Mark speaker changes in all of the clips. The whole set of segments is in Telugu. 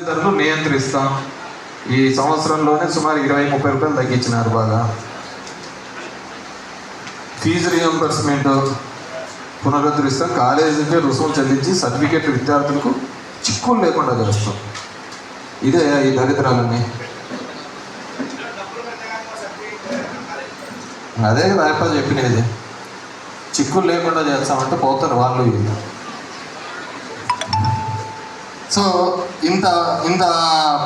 Speaker 1: ధరలు నియంత్రిస్తాం. ఈ సంవత్సరంలోనే సుమారు 20-30 రూపాయలు తగ్గించినారు. బాగా ఫీజు రియంబర్స్మెంట్ పునరుద్ధరిస్తాం. కాలేజీకి రుసుము చెల్లించి సర్టిఫికేట్ విద్యార్థులకు చిక్కులు లేకుండా చేస్తాం. ఇదే ఈ దరిద్రాలన్నీ. అదే కదా ఆయప్ప చెప్పినది, చిక్కులు లేకుండా చేస్తామంటే పోతారు వాళ్ళు వీళ్ళు. సో ఇంత ఇంత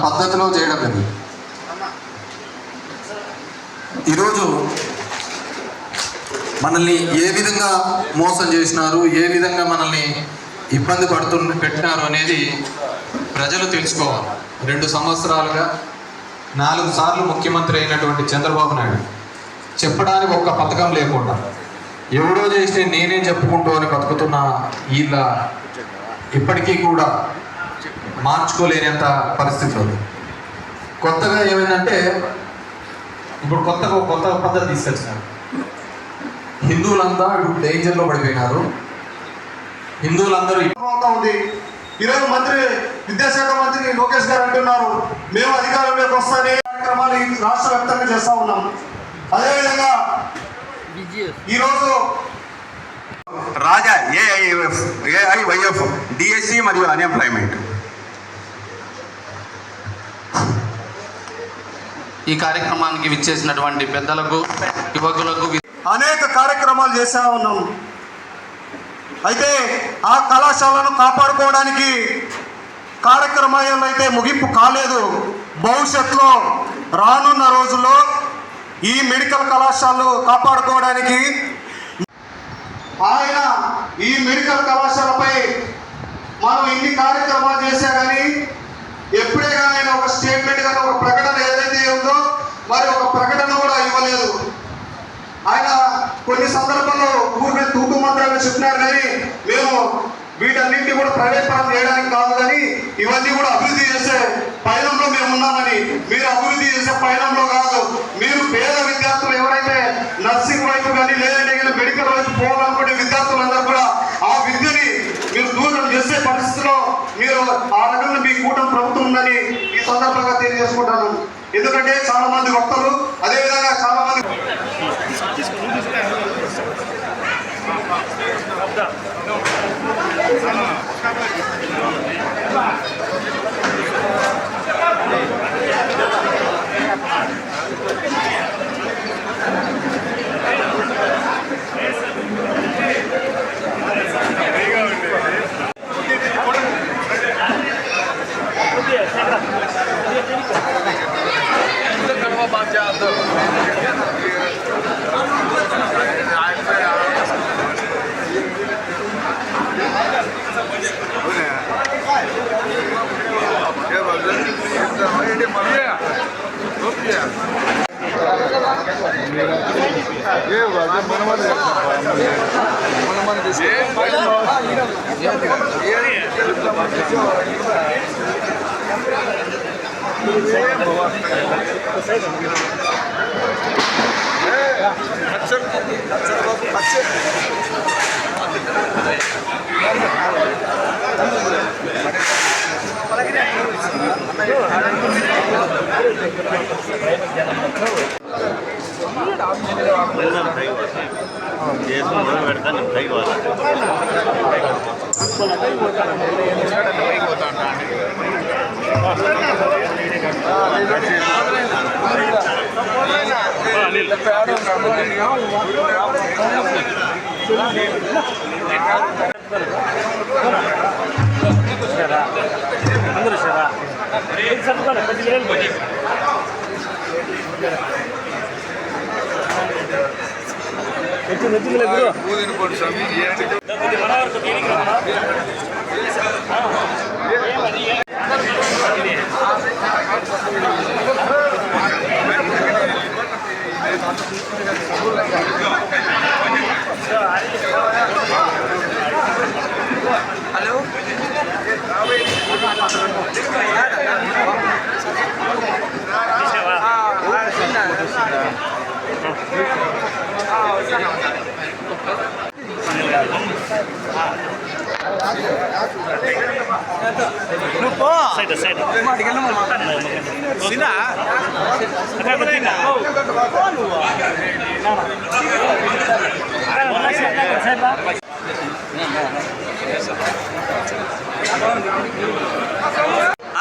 Speaker 1: పద్ధతిలో చేయడం లేదు. ఈరోజు మనల్ని ఏ విధంగా మోసం చేసినారు, ఏ విధంగా మనల్ని ఇబ్బంది పెట్టినారు అనేది ప్రజలు తెలుసుకోవాలి. 2 సంవత్సరాలుగా 4 సార్లు ముఖ్యమంత్రి అయినటువంటి చంద్రబాబు నాయుడు చెప్పడానికి ఒక్క పథకం లేకుండా ఎవడో చేస్తే నేనే చెప్పుకుంటూ అని బతుకుతున్న వీళ్ళ ఇప్పటికీ కూడా మార్చుకోలేనంత పరిస్థితులు. కొత్తగా ఏమైందంటే ఇప్పుడు కొత్త పద్ధతి తీసుకొచ్చినారు. హిందువులంతా ఇప్పుడు డేంజర్లో పడిపోయినారు. హిందువులందరూ
Speaker 2: ఉంది. ఈరోజు విద్యాశాఖ మంత్రి లోకేష్ గారు అంటున్నారు, మేము అధికారంలోకి వస్తానే కార్యక్రమాలు రాష్ట్ర వ్యాప్తంగా చేస్తా ఉన్నాం. అదేవిధంగా ఈరోజు
Speaker 3: రాజా ఏఐవైఎఫ్ డిఎస్సి మరియు అన్ఎంప్లాయ్మెంట్
Speaker 4: ఈ కార్యక్రమానికి విచ్చేసినటువంటి పెద్దలకు, యువకులకు
Speaker 2: అనేక కార్యక్రమాలు చేస్తా ఉన్నాం. అయితే ఆ కళాశాలను కాపాడుకోవడానికి కార్యక్రమాలు అయితే ముగింపు కాలేదు. భవిష్యత్తులో రానున్న రోజుల్లో ఈ మెడికల్ కళాశాలలు కాపాడుకోవడానికి ఆయన ఈ మెడికల్ కళాశాలపై మనం ఇన్ని కార్యక్రమాలు చేశా కానీ ఎప్పుడే కానీ ఆయన ఒక స్టేట్మెంట్ కానీ ఒక ప్రకటన ఏదైతే ఉందో మరి ఒక ప్రకటన కూడా ఇవ్వలేదు. ఆయన కొన్ని సందర్భాల్లో ఊరిని తూటు మంత్రాలు చెప్పినారు కానీ మేము వీటన్నింటినీ కూడా ప్రైవేట్ పరం చేయడానికి కాదు, కానీ ఇవన్నీ కూడా అభివృద్ధి చేసే పయనంలో మేము ఉన్నామని. మీరు అభివృద్ధి చేసే పయనంలో కాదు, మీరు పేద విద్యార్థులు ఎవరైతే నర్సింగ్ వైపు కానీ లేదంటే మెడికల్ వైపు పోవాలనుకునే విద్యార్థులందరూ కూడా ఆ విద్యని మీరు దూరం చేసే పరిస్థితిలో మీరు ఆ రకంగా మీ కూటమి ప్రభుత్వం ఉందని ఈ సందర్భంగా తెలియజేసుకుంటాను. ఎందుకంటే చాలా మంది వక్తలు, అదేవిధంగా చాలా మంది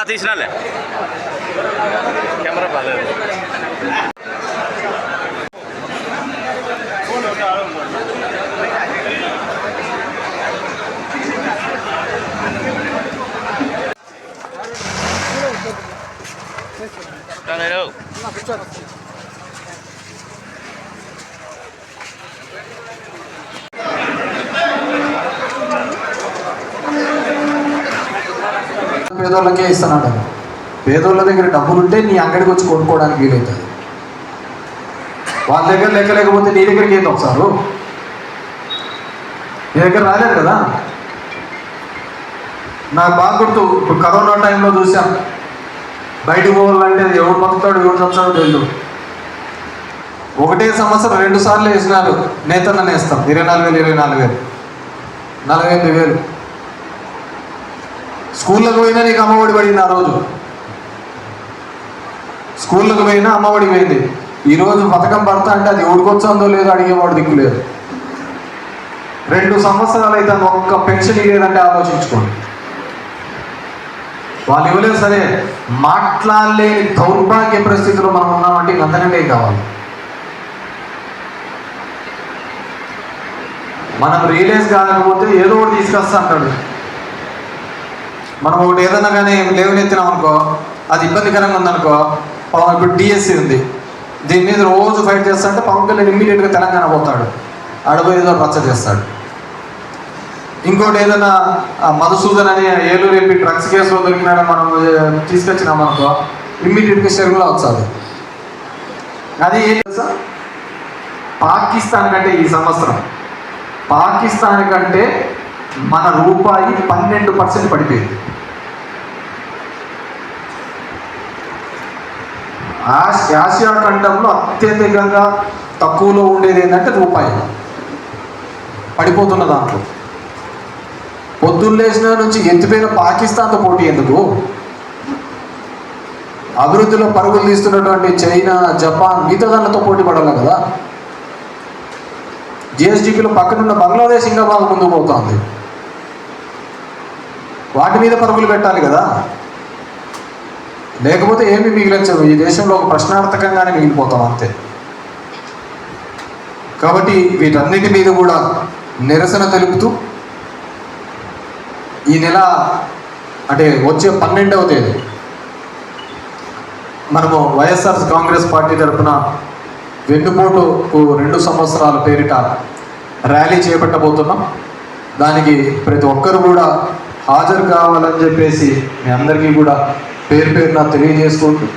Speaker 5: తీసినాలే కెమెరా బాగాలేదు.
Speaker 1: పేదోళ్ళకే ఇస్తున్నాడు. పేదోళ్ళ దగ్గర డబ్బులు ఉంటే నీ అంగడికి వచ్చి కొనుక్కోవడానికి వీలవుతుంది. వాళ్ళ దగ్గర లెక్క లేకపోతే నీ దగ్గరికి ఏంటి ఒకసారి నీ దగ్గర రాలేదు కదా. నాకు బాగా గుర్తు, ఇప్పుడు కరోనా టైంలో చూసాం, బయటకు పోవాలంటే ఎవడు బతుకుతాడు ఎవడు చచ్చాడో తెలియదు. ఒకటే సంవత్సరం 2 సార్లు వేసినారు. నేతన్న వేస్తాం 24,000 24,000 48,000. స్కూళ్ళకు పోయినా నీకు అమ్మఒడి పడింది. ఆ రోజు స్కూళ్ళకు పోయినా అమ్మఒడి పోయింది. ఈరోజు పథకం పడతా అంటే అది ఎవడికొచ్చిందో లేదో అడిగేవాడు దిక్కు లేదు. 2 సంవత్సరాలు అయితే ఒక్క పెన్షన్ లేదంటే ఆలోచించుకోండి. వాళ్ళు ఇవ్వలేదు సరే, మాట్లాడలేని దౌర్భాగ్య పరిస్థితిలో మనం ఉన్నామంటే అంతకంటే కావాలి. మనం రియలైజ్ కాకపోతే ఏదో ఒకటి తీసుకొస్తా అంటాడు. మనం ఒకటి ఏదన్నా కానీ లేవనెత్తినాం అనుకో, అది ఇబ్బందికరంగా ఉందనుకో, ఇప్పుడు డిఎస్సి ఉంది, దీని మీద రోజు ఫైట్ చేస్తాంటే పవన్ కళ్యాణ్ ఇమ్మీడియట్గా తెలంగాణ పోతాడు, అడవి ఏదో రచ్చ చేస్తాడు. ఇంకోటి ఏదైనా మధుసూదన్ అని ఏలూరు ఎంపీ డ్రగ్స్ కేసులో దొరికినాడని మనం తీసుకొచ్చినాం అనుకో, ఇమ్మీడియట్గా షర్మిలా వస్తుంది. అది ఏం తెలుసా, పాకిస్తాన్ కంటే ఈ సంవత్సరం పాకిస్తాన్ కంటే మన రూపాయి 12% పడిపోయింది. ఆసియా ఖండంలో అత్యధికంగా తక్కువలో ఉండేది ఏంటంటే రూపాయి పడిపోతున్న దాంట్లో. పొద్దున్నేసిన నుంచి ఎత్తిపోయిన పాకిస్తాన్తో పోటీ ఎందుకు? అభివృద్ధిలో పరుగులు తీస్తున్నటువంటి చైనా, జపాన్, మిగతా దానితో పోటీ పడాలి కదా. జిఎస్డిపిలో పక్కనున్న బంగ్లాదేశ్ ఇంకా బాగా ముందుకు పోతుంది. వాటి మీద పరుగులు పెట్టాలి కదా, లేకపోతే ఏమి మిగిలించవు. ఈ దేశంలో ఒక ప్రశ్నార్థకంగానే మిగిలిపోతాం అంతే. కాబట్టి వీటన్నిటి మీద కూడా నిరసన తెలుపుతూ ఈ నెల అంటే వచ్చే 12వ తేదీ మనము వైఎస్ఆర్ కాంగ్రెస్ పార్టీ తరఫున వెన్నుపోటుకు 2 సంవత్సరాల పేరిట ర్యాలీ చేపట్టబోతున్నాం. దానికి ప్రతి ఒక్కరు కూడా హాజరు కావాలని చెప్పేసి మీ అందరికీ కూడా పేరు పేరున తెలియజేసుకుంటూ